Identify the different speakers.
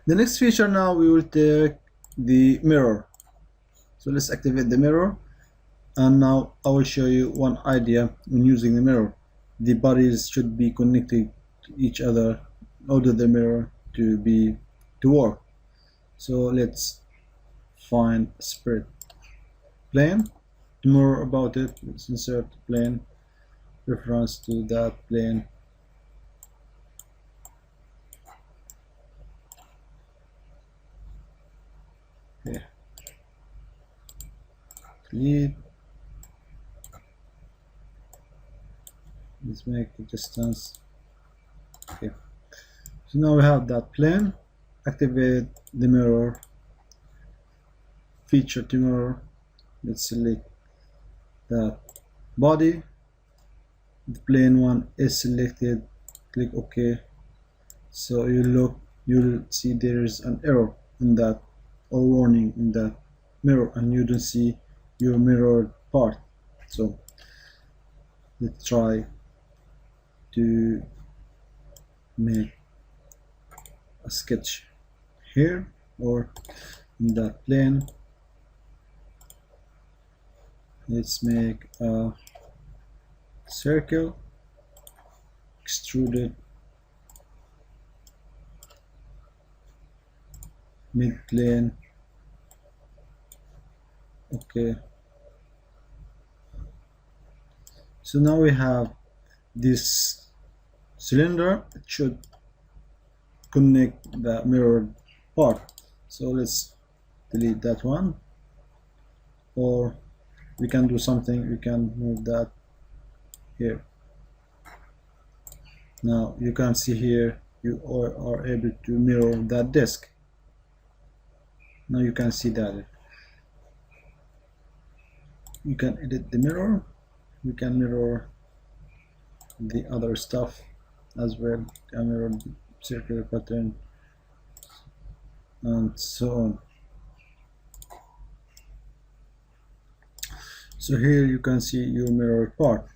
Speaker 1: The next feature now, we will take the mirror. So let's activate the mirror, and now I will show you one idea when using the mirror. The bodies should be connected to each other in order the mirror to work. So let's find spread plane. More about it, let's insert plane, reference to that plane. Okay. Delete. Let's make the distance. Okay. So now we have that plane. Activate the mirror. Feature to mirror. Let's select that body. The plane one is selected. Click OK. So you'll see there is an error in that, or warning in that mirror, and you don't see your mirrored part. So let's try to make a sketch here or in that plane. Let's make a circle, extruded, mid plane. Okay, so now we have this cylinder. It should connect the mirrored part. So let's delete that one, or we can do something. We can move that here. Now you can see here you are able to mirror that disc. Now you can see that you can edit the mirror. We can mirror the other stuff as well. Can mirror the circular pattern and so on. So here you can see your mirrored part.